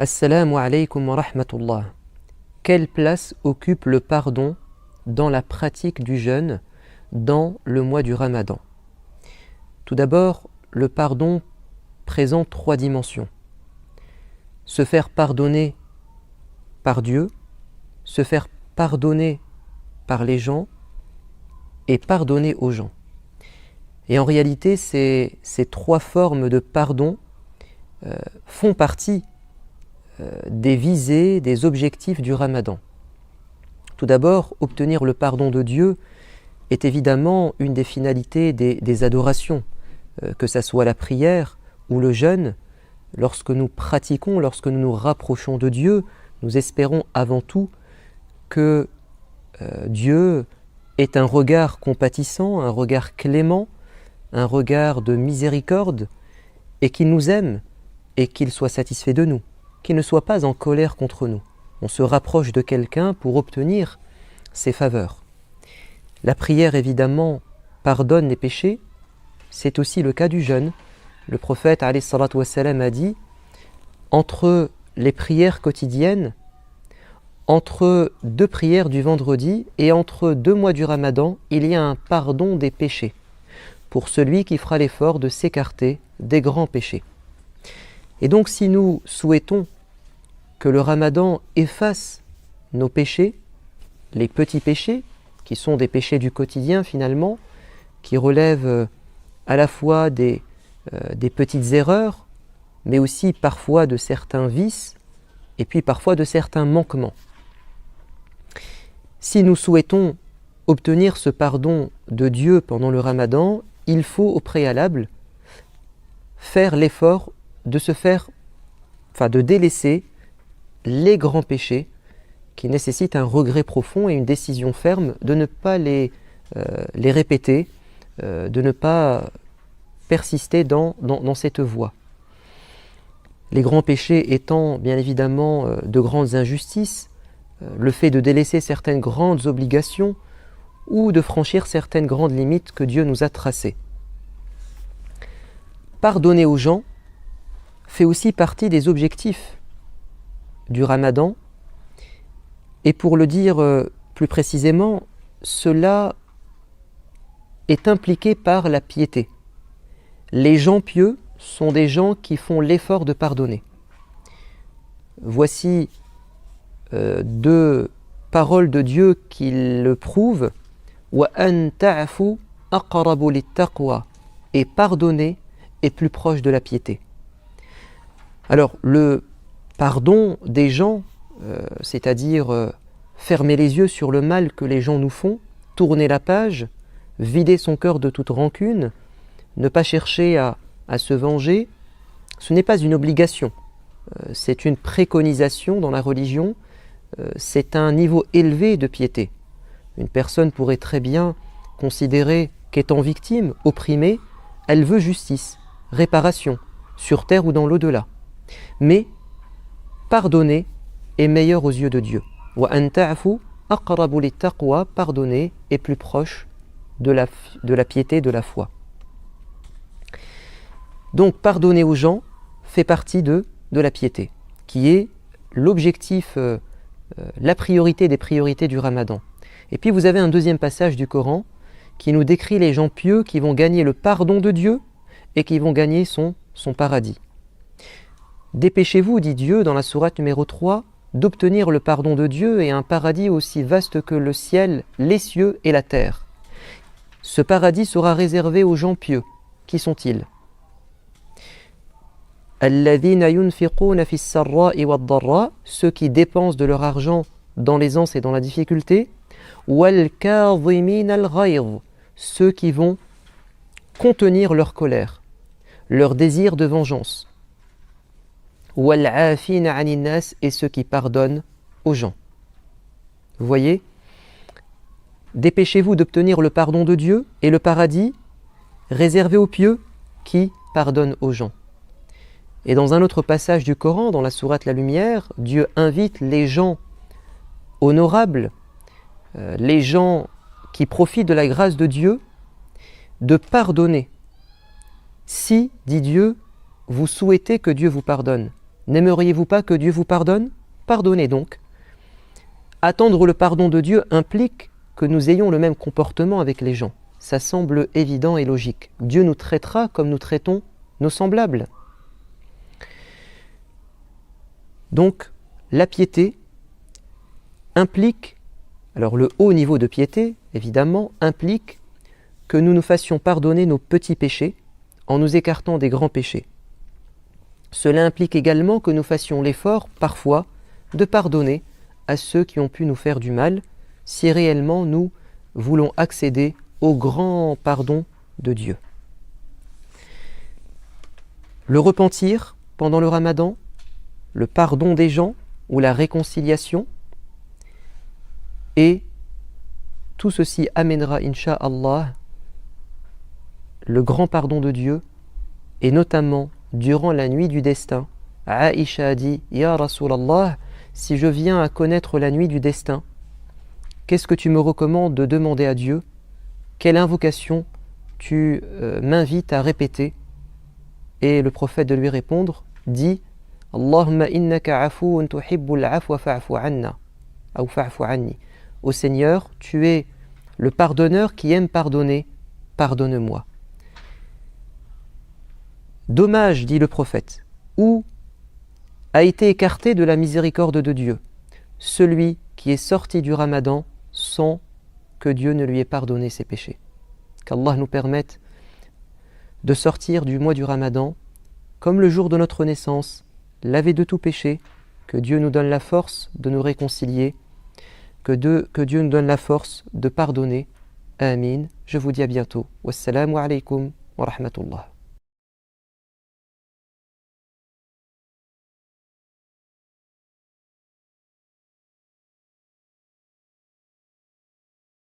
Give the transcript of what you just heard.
Assalamu alaikum wa rahmatullah. Quelle place occupe le pardon dans la pratique du jeûne dans le mois du Ramadan? Tout d'abord, le pardon présente trois dimensions. Se faire pardonner par Dieu, se faire pardonner par les gens et pardonner aux gens. Et en réalité, ces trois formes de pardon font partie des visées, des objectifs du Ramadan. Tout d'abord, obtenir le pardon de Dieu est évidemment une des finalités des adorations, que ce soit la prière ou le jeûne. Lorsque nous pratiquons, lorsque nous nous rapprochons de Dieu, nous espérons avant tout que Dieu ait un regard compatissant, un regard clément, un regard de miséricorde, et qu'il nous aime et qu'il soit satisfait de nous, qu'il ne soit pas en colère contre nous. On se rapproche de quelqu'un pour obtenir ses faveurs. La prière, évidemment, pardonne les péchés. C'est aussi le cas du jeûne. Le prophète alayhi salatu wassalam a dit « Entre les prières quotidiennes, entre deux prières du vendredi et entre 2 mois du Ramadan, il y a un pardon des péchés pour celui qui fera l'effort de s'écarter des grands péchés. » Et donc si nous souhaitons que le Ramadan efface nos péchés, les petits péchés, qui sont des péchés du quotidien finalement, qui relèvent à la fois des petites erreurs, mais aussi parfois de certains vices, et puis parfois de certains manquements. Si nous souhaitons obtenir ce pardon de Dieu pendant le Ramadan, il faut au préalable faire l'effort de délaisser les grands péchés qui nécessitent un regret profond et une décision ferme de ne pas les répéter, de ne pas persister dans cette voie. Les grands péchés étant bien évidemment de grandes injustices, le fait de délaisser certaines grandes obligations ou de franchir certaines grandes limites que Dieu nous a tracées. Pardonner aux gens fait aussi partie des objectifs du Ramadan, et pour le dire plus précisément, cela est impliqué par la piété. Les gens pieux sont des gens qui font l'effort de pardonner. Voici 2 paroles de Dieu qui le prouvent. Wa an ta'fu aqrabu lit-taqwa, et pardonner est plus proche de la piété. Alors le pardon des gens, c'est-à-dire fermer les yeux sur le mal que les gens nous font, tourner la page, vider son cœur de toute rancune, ne pas chercher à se venger, ce n'est pas une obligation, c'est une préconisation dans la religion, c'est un niveau élevé de piété. Une personne pourrait très bien considérer qu'étant victime, opprimée, elle veut justice, réparation, sur terre ou dans l'au-delà. Mais pardonner est meilleur aux yeux de Dieu. Wa an ta'fu aqrabu lit-taqwa, pardonner est plus proche de la piété, de la foi. Donc pardonner aux gens fait partie de la piété, qui est l'objectif, la priorité des priorités du Ramadan. Et puis vous avez un deuxième passage du Coran qui nous décrit les gens pieux qui vont gagner le pardon de Dieu et qui vont gagner son paradis. Dépêchez-vous, dit Dieu dans la sourate numéro 3, d'obtenir le pardon de Dieu et un paradis aussi vaste que le ciel, les cieux et la terre. Ce paradis sera réservé aux gens pieux. Qui sont-ils? Alladhina yunfiquna fis sarra'i wad-dharra, ceux qui dépensent de leur argent dans l'aisance et dans la difficulté. Wal kadhimina al-ghayz, ceux qui vont contenir leur colère, leur désir de vengeance. Wal 'afina 'anin nas, et ceux qui pardonnent aux gens. Vous voyez, dépêchez-vous d'obtenir le pardon de Dieu et le paradis réservé aux pieux qui pardonnent aux gens. Et dans un autre passage du Coran, dans la sourate La Lumière, Dieu invite les gens honorables, les gens qui profitent de la grâce de Dieu, de pardonner. Si, dit Dieu, vous souhaitez que Dieu vous pardonne, N'aimeriez-vous pas que Dieu vous pardonne? Pardonnez donc. Attendre le pardon de Dieu implique que nous ayons le même comportement avec les gens. Ça semble évident et logique. Dieu nous traitera comme nous traitons nos semblables. Donc, la piété implique, alors le haut niveau de piété, évidemment, implique que nous nous fassions pardonner nos petits péchés en nous écartant des grands péchés. Cela implique également que nous fassions l'effort, parfois, de pardonner à ceux qui ont pu nous faire du mal, si réellement nous voulons accéder au grand pardon de Dieu. Le repentir pendant le Ramadan, le pardon des gens ou la réconciliation, et tout ceci amènera, Inch'Allah, le grand pardon de Dieu, et notamment durant la nuit du destin. Aïcha a dit, Ya Rasulallah, si je viens à connaître la nuit du destin, qu'est-ce que tu me recommandes de demander à Dieu? Quelle invocation tu m'invites à répéter? Et le prophète de lui répondre dit, Allahumma innaka afuun tuhibbul afwa fa'fu anna, ou fa'fu anni. Ô Seigneur, tu es le pardonneur qui aime pardonner, pardonne-moi. Dommage, dit le prophète, où a été écarté de la miséricorde de Dieu celui qui est sorti du Ramadan sans que Dieu ne lui ait pardonné ses péchés. Qu'Allah nous permette de sortir du mois du Ramadan comme le jour de notre naissance, lavé de tout péché, que Dieu nous donne la force de nous réconcilier, que Dieu nous donne la force de pardonner. Amin. Je vous dis à bientôt. Wassalamu alaikum wa rahmatullah.